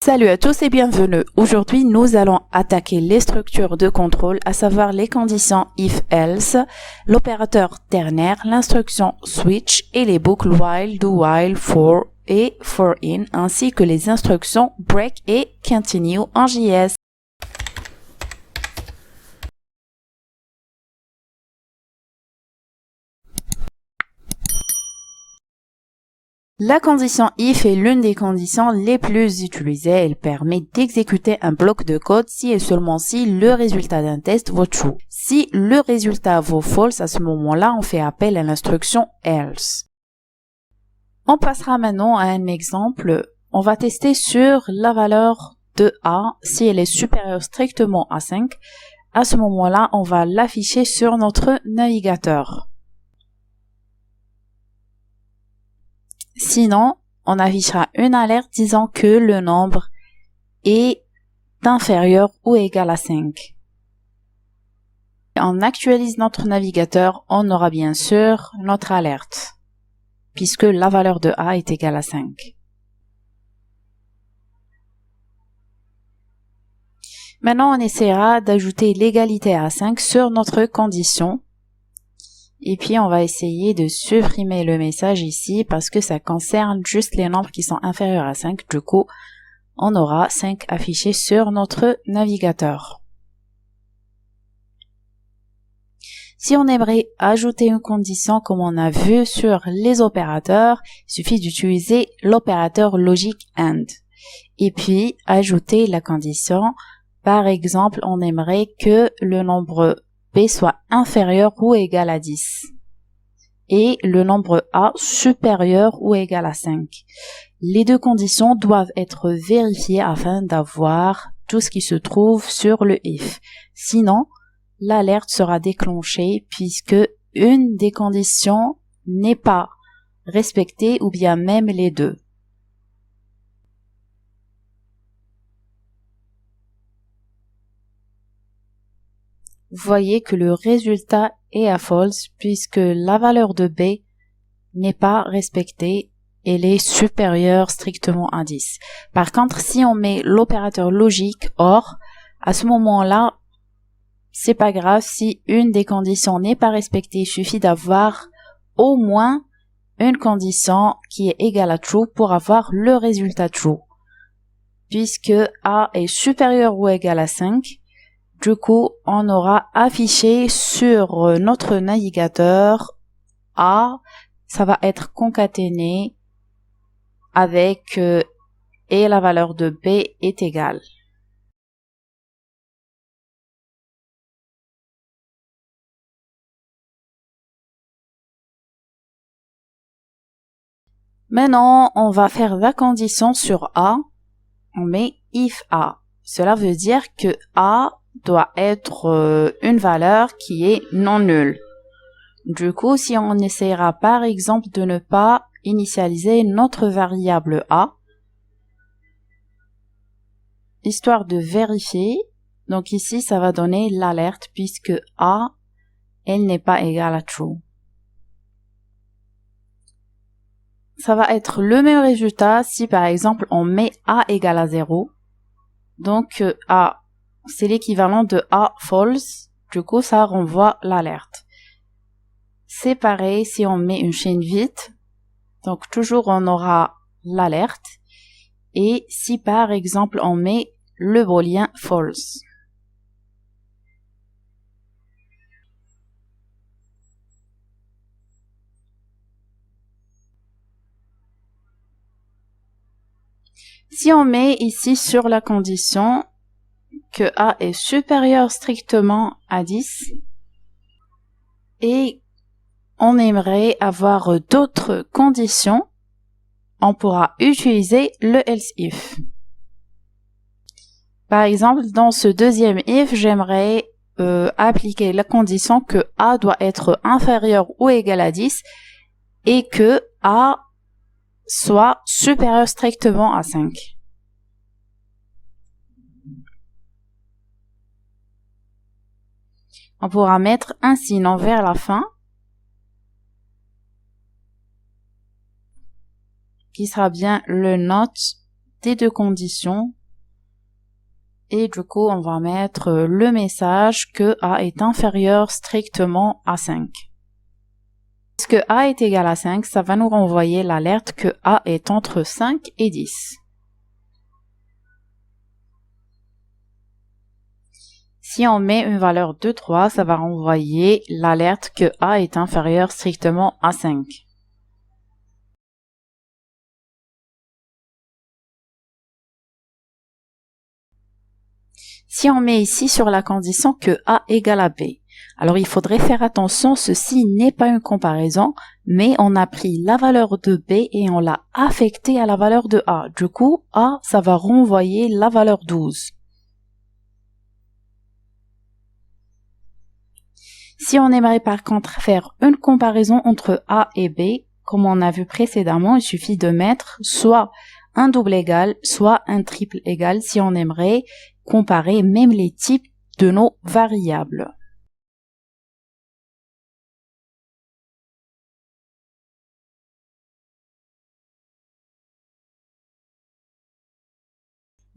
Salut à tous et bienvenue. Aujourd'hui, nous allons attaquer les structures de contrôle, à savoir les conditions if-else, l'opérateur ternaire, l'instruction switch et les boucles while, do while, for et for in, ainsi que les instructions break et continue en JS. La condition if est l'une des conditions les plus utilisées. Elle permet d'exécuter un bloc de code si et seulement si le résultat d'un test vaut true. Si le résultat vaut false, à ce moment-là, on fait appel à l'instruction else. On passera maintenant à un exemple. On va tester sur la valeur de A. Si elle est supérieure strictement à 5, à ce moment-là, on va l'afficher sur notre navigateur. Sinon, on affichera une alerte disant que le nombre est inférieur ou égal à 5. On actualise notre navigateur, on aura bien sûr notre alerte, puisque la valeur de A est égale à 5. Maintenant, on essaiera d'ajouter l'égalité à 5 sur notre condition. Et puis, on va essayer de supprimer le message ici parce que ça concerne juste les nombres qui sont inférieurs à 5. Du coup, on aura 5 affichés sur notre navigateur. Si on aimerait ajouter une condition comme on a vu sur les opérateurs, il suffit d'utiliser l'opérateur logique AND. Et puis, ajouter la condition. Par exemple, on aimerait que le nombre B soit inférieur ou égal à 10 et le nombre A supérieur ou égal à 5. Les deux conditions doivent être vérifiées afin d'avoir tout ce qui se trouve sur le if. Sinon, l'alerte sera déclenchée puisque une des conditions n'est pas respectée ou bien même les deux. Vous voyez que le résultat est à false puisque la valeur de B n'est pas respectée, elle est supérieure strictement à 10. Par contre, si on met l'opérateur logique OR, à ce moment-là, c'est pas grave si une des conditions n'est pas respectée, il suffit d'avoir au moins une condition qui est égale à true pour avoir le résultat true. Puisque A est supérieur ou égal à 5, du coup, on aura affiché sur notre navigateur A, ça va être concaténé avec et la valeur de B est égale. Maintenant, on va faire la condition sur A. On met if A. Cela veut dire que A doit être une valeur qui est non nulle. Du coup, si on essaiera par exemple de ne pas initialiser notre variable A, histoire de vérifier, donc ici ça va donner l'alerte puisque A, elle n'est pas égale à true. Ça va être le même résultat si par exemple on met A égale à 0. Donc A, c'est l'équivalent de A false, du coup ça renvoie l'alerte. C'est pareil si on met une chaîne vide, donc toujours on aura l'alerte. Et si par exemple on met le booléen false. Si on met ici sur la condition que A est supérieur strictement à 10 et on aimerait avoir d'autres conditions, on pourra utiliser le else if. Par exemple, dans ce deuxième if, j'aimerais appliquer la condition que A doit être inférieur ou égal à 10 et que A soit supérieur strictement à 5. On pourra mettre un signe vers la fin qui sera bien le note des deux conditions et du coup on va mettre le message que A est inférieur strictement à 5. Puisque A est égal à 5, ça va nous renvoyer l'alerte que A est entre 5 et 10. Si on met une valeur de 3, ça va renvoyer l'alerte que A est inférieur strictement à 5. Si on met ici sur la condition que A égale à B, alors il faudrait faire attention, ceci n'est pas une comparaison, mais on a pris la valeur de B et on l'a affectée à la valeur de A. Du coup, A, ça va renvoyer la valeur 12. Si on aimerait par contre faire une comparaison entre A et B, comme on a vu précédemment, il suffit de mettre soit un double égal, soit un triple égal si on aimerait comparer même les types de nos variables.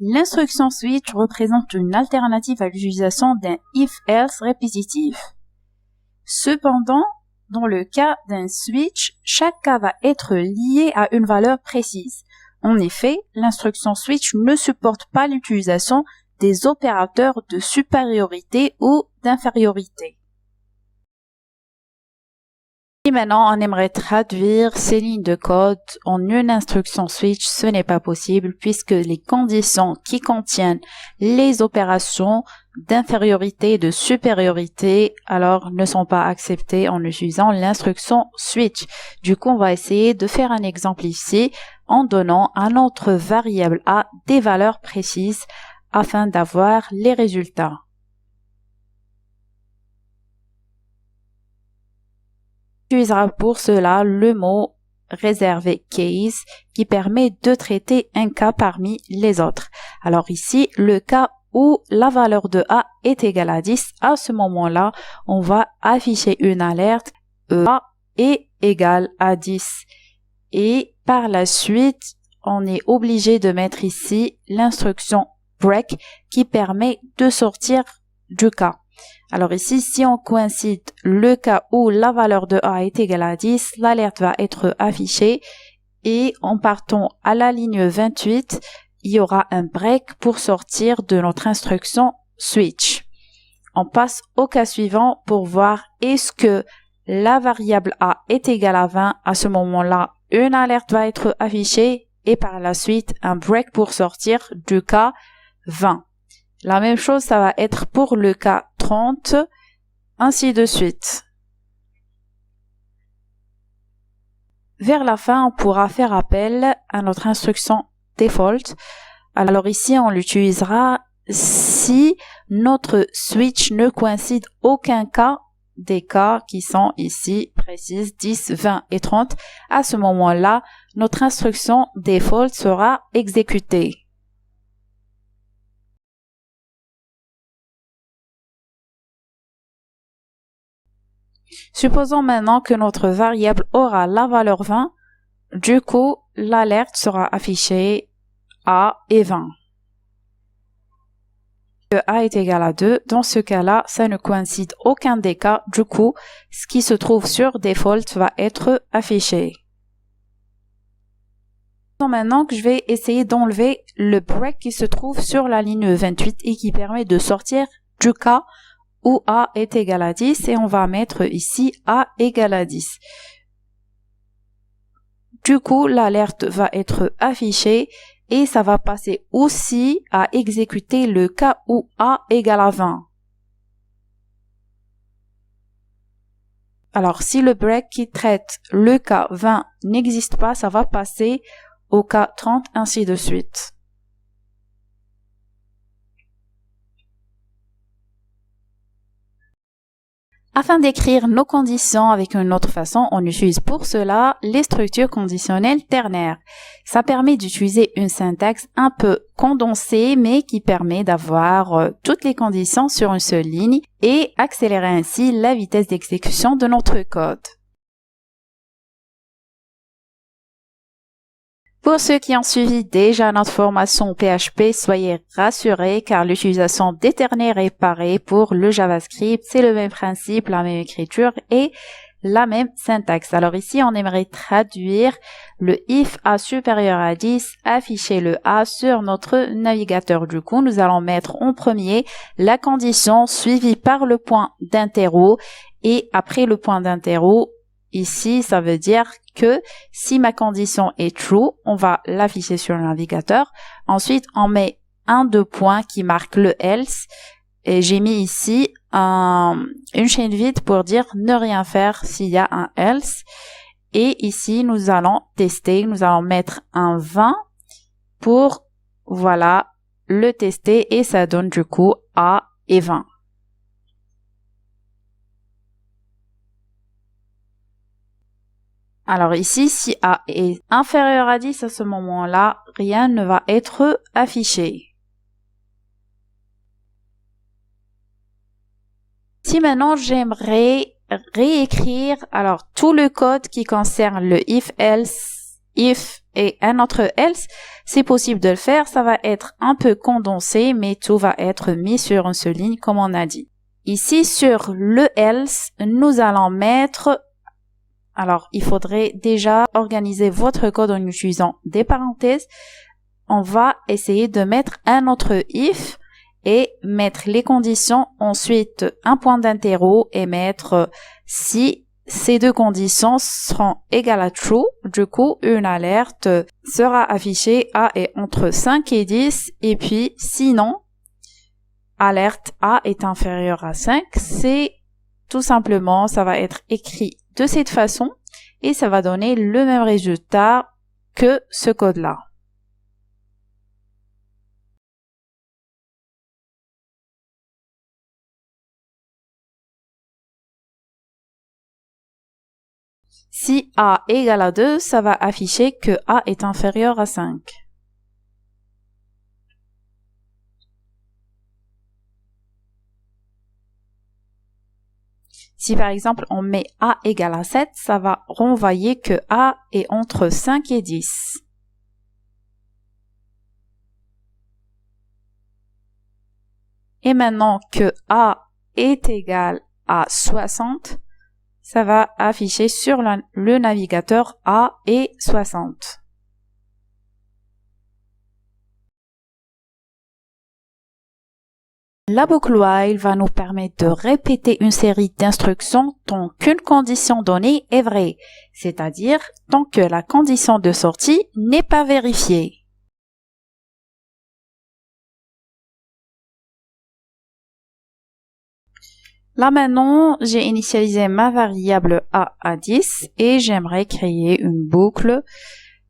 L'instruction switch représente une alternative à l'utilisation d'un if-else répétitif. Cependant, dans le cas d'un switch, chaque cas va être lié à une valeur précise. En effet, l'instruction switch ne supporte pas l'utilisation des opérateurs de supériorité ou d'infériorité. Et maintenant, on aimerait traduire ces lignes de code en une instruction switch. Ce n'est pas possible puisque les conditions qui contiennent les opérations d'infériorité et de supériorité alors ne sont pas acceptées en utilisant l'instruction switch. Du coup, on va essayer de faire un exemple ici en donnant à notre variable A des valeurs précises afin d'avoir les résultats. On utilisera pour cela le mot réservé case qui permet de traiter un cas parmi les autres. Alors ici, le cas où la valeur de A est égale à 10, à ce moment-là, on va afficher une alerte A est égal à 10. Et par la suite, on est obligé de mettre ici l'instruction break qui permet de sortir du cas. Alors ici, si on coïncide le cas où la valeur de A est égale à 10, l'alerte va être affichée et en partant à la ligne 28, il y aura un break pour sortir de notre instruction switch. On passe au cas suivant pour voir est-ce que la variable A est égale à 20. À ce moment-là, une alerte va être affichée et par la suite, un break pour sortir du cas 20. La même chose, ça va être pour le cas 30, ainsi de suite. Vers la fin, on pourra faire appel à notre instruction default. Alors ici, on l'utilisera si notre switch ne coïncide aucun cas des cas qui sont ici précises 10, 20 et 30. À ce moment-là, notre instruction default sera exécutée. Supposons maintenant que notre variable aura la valeur 20, du coup, l'alerte sera affichée A et 20. Que A est égal à 2, dans ce cas-là, ça ne coïncide aucun des cas, du coup, ce qui se trouve sur default va être affiché. Maintenant que je vais essayer d'enlever le break qui se trouve sur la ligne 28 et qui permet de sortir du cas où A est égal à 10 et on va mettre ici A égale à 10. Du coup, l'alerte va être affichée et ça va passer aussi à exécuter le cas où A égale à 20. Alors, si le break qui traite le cas 20 n'existe pas, ça va passer au cas 30, ainsi de suite. Afin d'écrire nos conditions avec une autre façon, on utilise pour cela les structures conditionnelles ternaires. Ça permet d'utiliser une syntaxe un peu condensée, mais qui permet d'avoir toutes les conditions sur une seule ligne et accélérer ainsi la vitesse d'exécution de notre code. Pour ceux qui ont suivi déjà notre formation PHP, soyez rassurés car l'utilisation d'éternel réparé pour le JavaScript, c'est le même principe, la même écriture et la même syntaxe. Alors ici, on aimerait traduire le if a supérieur à 10, afficher le a sur notre navigateur. Du coup, nous allons mettre en premier la condition suivie par le point d'interro et après le point d'interro, ici, ça veut dire que si ma condition est true, on va l'afficher sur le navigateur. Ensuite, on met un deux points qui marque le else. Et j'ai mis ici une chaîne vide pour dire ne rien faire s'il y a un else. Et ici, nous allons tester. Nous allons mettre un 20 pour, voilà, le tester. Et ça donne du coup A et 20. Alors ici, si A est inférieur à 10, à ce moment-là, rien ne va être affiché. Si maintenant j'aimerais réécrire alors tout le code qui concerne le if, else, if et un autre else, c'est possible de le faire. Ça va être un peu condensé, mais tout va être mis sur une seule ligne comme on a dit. Ici sur le else, nous allons mettre, alors il faudrait déjà organiser votre code en utilisant des parenthèses. On va essayer de mettre un autre if et mettre les conditions, ensuite un point d'interro et mettre si ces deux conditions seront égales à true, du coup une alerte sera affichée A est entre 5 et 10 et puis sinon alerte A est inférieur à 5, c'est tout simplement ça va être écrit de cette façon et ça va donner le même résultat que ce code-là. Si A égale à 2, ça va afficher que A est inférieur à 5. Si par exemple on met A égale à 7, ça va renvoyer que A est entre 5 et 10. Et maintenant que A est égal à 60, ça va afficher sur le navigateur A et 60. La boucle while va nous permettre de répéter une série d'instructions tant qu'une condition donnée est vraie, c'est-à-dire tant que la condition de sortie n'est pas vérifiée. Là maintenant, j'ai initialisé ma variable A à 10 et j'aimerais créer une boucle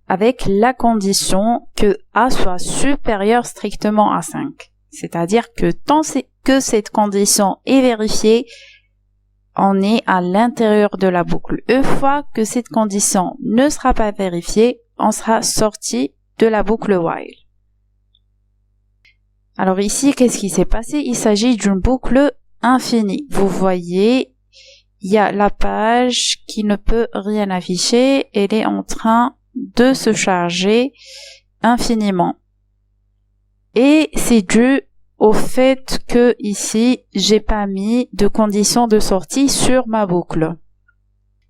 avec la condition que A soit supérieur strictement à 5. C'est-à-dire que tant que cette condition est vérifiée, on est à l'intérieur de la boucle. Une fois que cette condition ne sera pas vérifiée, on sera sorti de la boucle while. Alors ici, qu'est-ce qui s'est passé? Il s'agit d'une boucle infinie. Vous voyez, il y a la page qui ne peut rien afficher. Elle est en train de se charger infiniment. Et c'est dû au fait que ici, j'ai pas mis de condition de sortie sur ma boucle.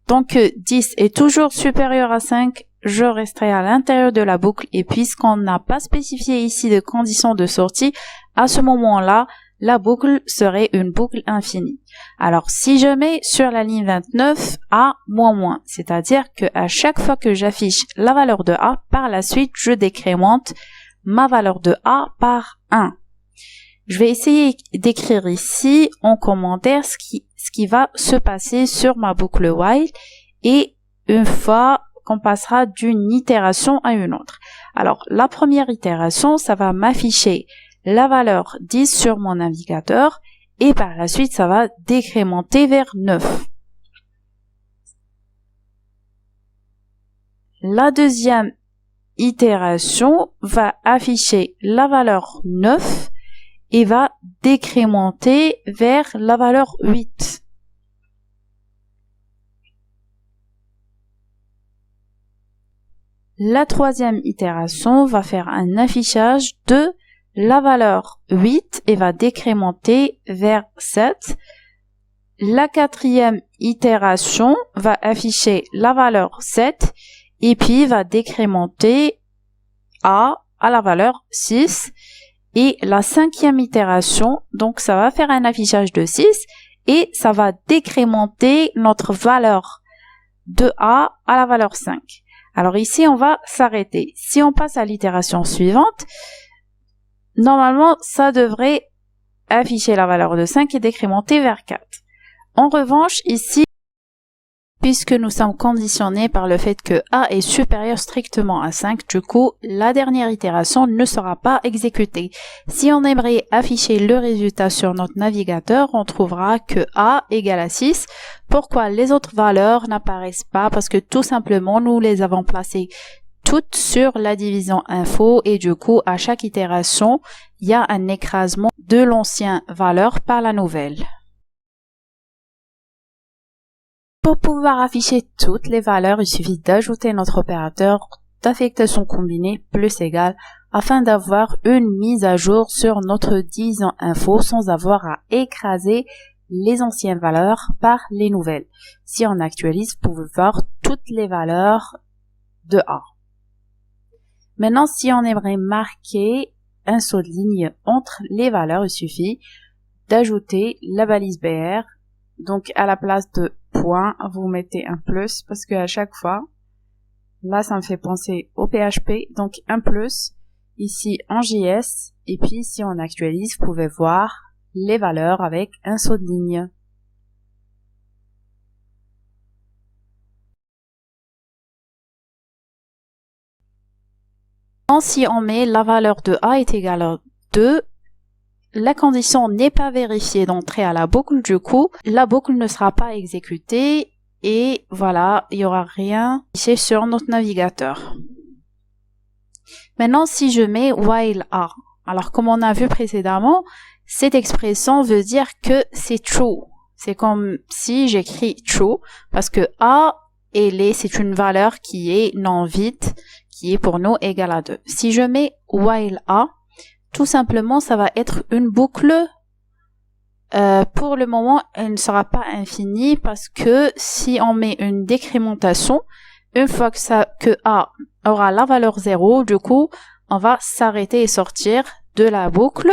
Donc 10 est toujours supérieur à 5, je resterai à l'intérieur de la boucle et puisqu'on n'a pas spécifié ici de condition de sortie, à ce moment-là, la boucle serait une boucle infinie. Alors si je mets sur la ligne 29 A moins, c'est-à-dire que à chaque fois que j'affiche la valeur de A, par la suite, je décrémente ma valeur de A par 1. Je vais essayer d'écrire ici en commentaire ce qui va se passer sur ma boucle while et une fois qu'on passera d'une itération à une autre. Alors, la première itération, ça va m'afficher la valeur 10 sur mon navigateur et par la suite, ça va décrémenter vers 9. La deuxième itération va afficher la valeur 9 et va décrémenter vers la valeur 8. La troisième itération va faire un affichage de la valeur 8 et va décrémenter vers 7. La quatrième itération va afficher la valeur 7 et puis va décrémenter à la valeur 6. Et la cinquième itération, donc ça va faire un affichage de 6 et ça va décrémenter notre valeur de A à la valeur 5. Alors ici, on va s'arrêter. Si on passe à l'itération suivante, normalement, ça devrait afficher la valeur de 5 et décrémenter vers 4. En revanche, ici, puisque nous sommes conditionnés par le fait que A est supérieur strictement à 5, du coup, la dernière itération ne sera pas exécutée. Si on aimerait afficher le résultat sur notre navigateur, on trouvera que A égale à 6. Pourquoi les autres valeurs n'apparaissent pas? Parce que tout simplement, nous les avons placées toutes sur la division info et du coup, à chaque itération, il y a un écrasement de l'ancienne valeur par la nouvelle. Pour pouvoir afficher toutes les valeurs, il suffit d'ajouter notre opérateur d'affectation combinée plus égal afin d'avoir une mise à jour sur notre division info sans avoir à écraser les anciennes valeurs par les nouvelles. Si on actualise, vous pouvez voir toutes les valeurs de A. Maintenant, si on aimerait marquer un saut de ligne entre les valeurs, il suffit d'ajouter la balise BR. Donc, à la place de point, vous mettez un plus parce que à chaque fois, là, ça me fait penser au PHP. Donc, un plus ici en JS. Et puis, si on actualise, vous pouvez voir les valeurs avec un saut de ligne. Si on met la valeur de A est égale à 2, la condition n'est pas vérifiée d'entrée à la boucle, du coup, la boucle ne sera pas exécutée et voilà, il n'y aura rien sur notre navigateur. Maintenant, si je mets while A, alors comme on a vu précédemment, cette expression veut dire que c'est true. C'est comme si j'écris true parce que A c'est une valeur qui est non vide, qui est pour nous égale à 2. Si je mets while A, tout simplement, ça va être une boucle. Pour le moment, elle ne sera pas infinie parce que si on met une décrémentation, une fois que A aura la valeur 0, du coup, on va s'arrêter et sortir de la boucle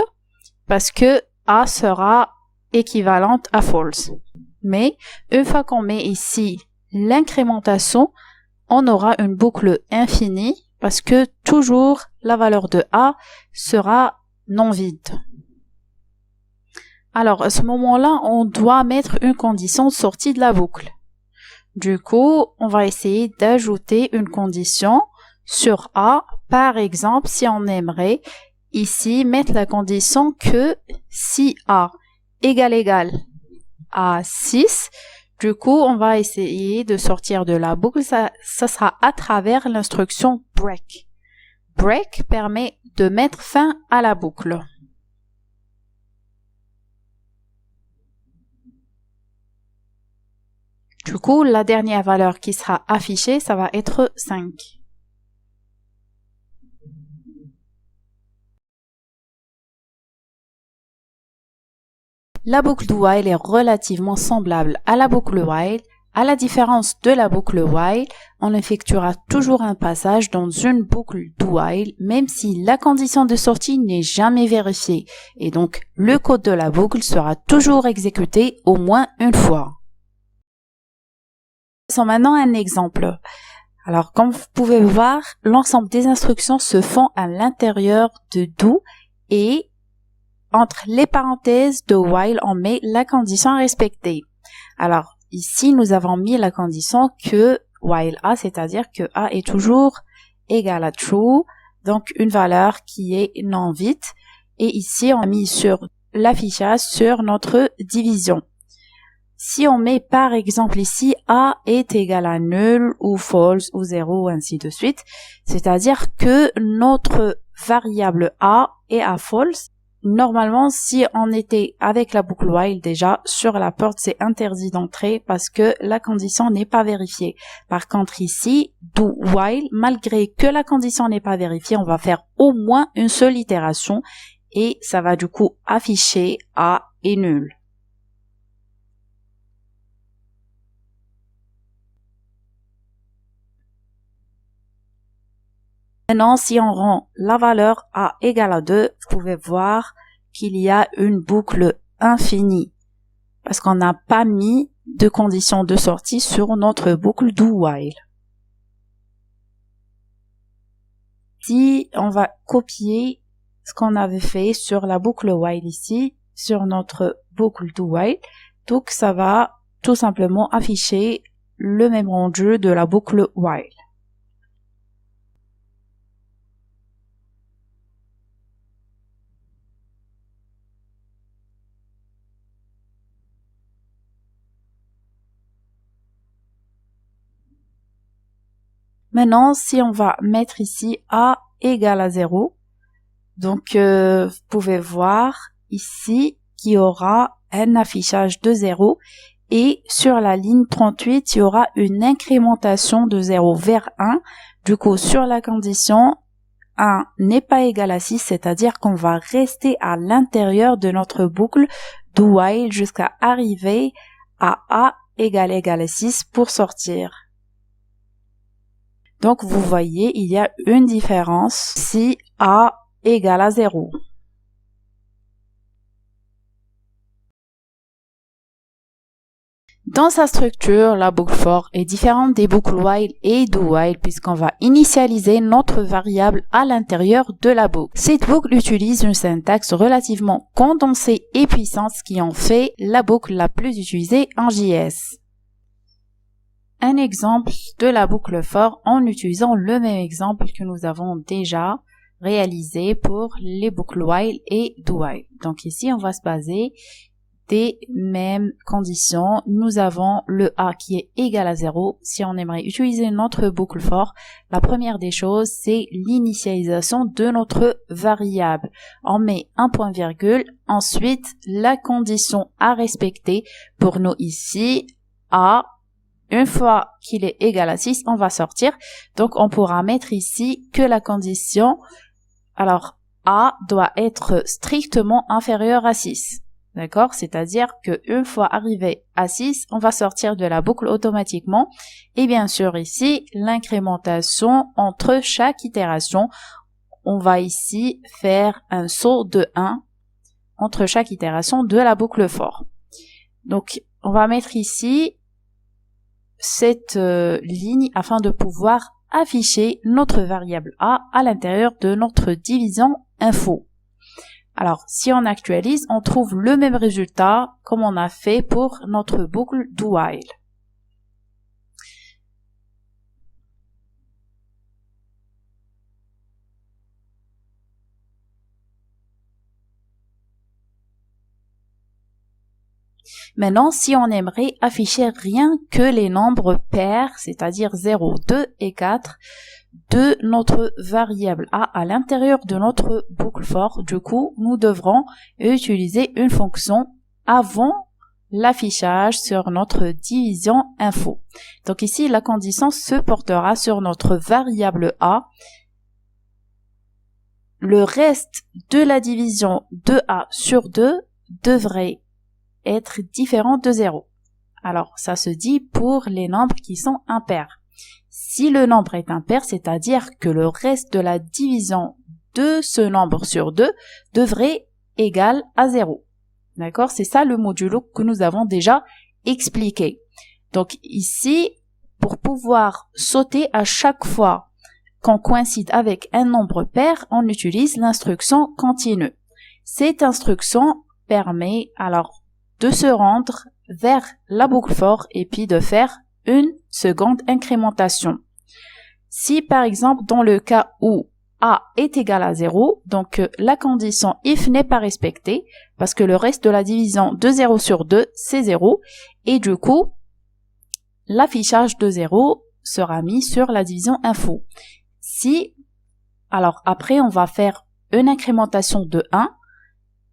parce que A sera équivalente à false. Mais une fois qu'on met ici l'incrémentation, on aura une boucle infinie parce que toujours la valeur de A sera non vide. Alors, à ce moment-là, on doit mettre une condition de sortie de la boucle. Du coup, on va essayer d'ajouter une condition sur A. Par exemple, si on aimerait ici mettre la condition que si A égale à 6, du coup, on va essayer de sortir de la boucle. Ça sera à travers l'instruction break. Break permet de mettre fin à la boucle. Du coup, la dernière valeur qui sera affichée, ça va être 5. La boucle do while est relativement semblable à la boucle while. À la différence de la boucle while, on effectuera toujours un passage dans une boucle do while, même si la condition de sortie n'est jamais vérifiée. Et donc, le code de la boucle sera toujours exécuté au moins une fois. Voyons maintenant un exemple. Alors, comme vous pouvez voir, l'ensemble des instructions se font à l'intérieur de do et entre les parenthèses de while, on met la condition à respecter. Alors, ici, nous avons mis la condition que while A, c'est-à-dire que A est toujours égal à true, donc une valeur qui est non vide. Et ici, on a mis sur l'affichage sur notre division. Si on met par exemple ici A est égal à nul ou false ou 0 ainsi de suite, c'est-à-dire que notre variable A est à false, normalement, si on était avec la boucle while déjà, sur la porte, c'est interdit d'entrer parce que la condition n'est pas vérifiée. Par contre, ici, do while, malgré que la condition n'est pas vérifiée, on va faire au moins une seule itération et ça va du coup afficher A est nul. Maintenant, si on rend la valeur A égale à 2, vous pouvez voir qu'il y a une boucle infinie parce qu'on n'a pas mis de condition de sortie sur notre boucle do while. Si on va copier ce qu'on avait fait sur la boucle while ici, sur notre boucle do while, donc ça va tout simplement afficher le même rendu de la boucle while. Maintenant, si on va mettre ici A égale à 0, donc vous pouvez voir ici qu'il y aura un affichage de 0 et sur la ligne 38, il y aura une incrémentation de 0 vers 1. Du coup, sur la condition 1 n'est pas égal à 6, c'est-à-dire qu'on va rester à l'intérieur de notre boucle do while jusqu'à arriver à A égale à 6 pour sortir. Donc, vous voyez, il y a une différence si A égale à 0. Dans sa structure, la boucle for est différente des boucles while et do while puisqu'on va initialiser notre variable à l'intérieur de la boucle. Cette boucle utilise une syntaxe relativement condensée et puissante, ce qui en fait la boucle la plus utilisée en JS. Un exemple de la boucle for en utilisant le même exemple que nous avons déjà réalisé pour les boucles while et do while. Donc ici, on va se baser des mêmes conditions. Nous avons le A qui est égal à 0. Si on aimerait utiliser notre boucle for, la première des choses, c'est l'initialisation de notre variable. On met un point virgule, ensuite la condition à respecter pour nous ici, A. Une fois qu'il est égal à 6, on va sortir. Donc, on pourra mettre ici que la condition, alors, A doit être strictement inférieur à 6. D'accord? C'est-à-dire qu'une fois arrivé à 6, on va sortir de la boucle automatiquement. Et bien sûr, ici, l'incrémentation entre chaque itération, on va ici faire un saut de 1 entre chaque itération de la boucle for. Donc, on va mettre ici cette ligne afin de pouvoir afficher notre variable A à l'intérieur de notre division info. Alors, si on actualise, on trouve le même résultat comme on a fait pour notre boucle do while. Maintenant, si on aimerait afficher rien que les nombres pairs, c'est-à-dire 0, 2 et 4, de notre variable A à l'intérieur de notre boucle for, du coup, nous devrons utiliser une fonction avant l'affichage sur notre division info. Donc ici, la condition se portera sur notre variable A. Le reste de la division de A sur 2 devrait être différent de 0. Alors, ça se dit pour les nombres qui sont impairs. Si le nombre est impair, c'est-à-dire que le reste de la division de ce nombre sur 2 devrait égal à 0. D'accord? C'est ça le modulo que nous avons déjà expliqué. Donc ici, pour pouvoir sauter à chaque fois qu'on coïncide avec un nombre pair, on utilise l'instruction continue. Cette instruction permet alors de se rendre vers la boucle for et puis de faire une seconde incrémentation. Si par exemple dans le cas où A est égal à 0, donc la condition if n'est pas respectée parce que le reste de la division de 0 sur 2 c'est 0 et du coup l'affichage de 0 sera mis sur la division info. Alors après on va faire une incrémentation de 1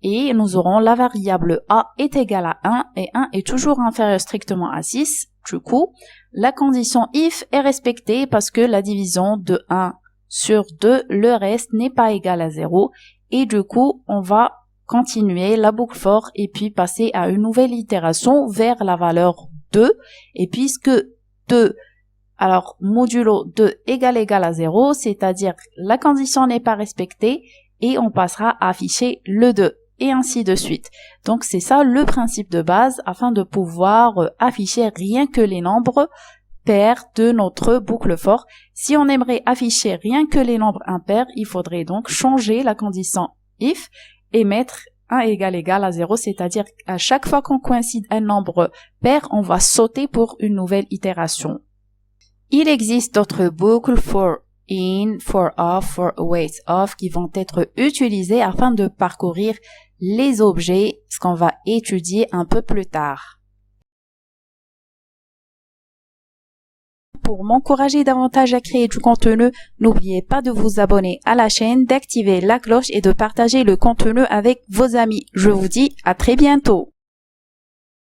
et nous aurons la variable a est égale à 1 et 1 est toujours inférieur strictement à 6. Du coup, la condition if est respectée parce que la division de 1 sur 2, le reste n'est pas égal à 0 et du coup, on va continuer la boucle for et puis passer à une nouvelle itération vers la valeur 2 et puisque 2 alors modulo 2 égale à 0, c'est-à-dire la condition n'est pas respectée et on passera à afficher le 2 et ainsi de suite. Donc c'est ça le principe de base afin de pouvoir afficher rien que les nombres pairs de notre boucle for. Si on aimerait afficher rien que les nombres impairs, il faudrait donc changer la condition if et mettre 1 égale à 0, c'est-à-dire à chaque fois qu'on coïncide un nombre pair, on va sauter pour une nouvelle itération. Il existe d'autres boucles for in, for off, for await off qui vont être utilisées afin de parcourir les objets, ce qu'on va étudier un peu plus tard. Pour m'encourager davantage à créer du contenu, n'oubliez pas de vous abonner à la chaîne, d'activer la cloche et de partager le contenu avec vos amis. Je vous dis à très bientôt.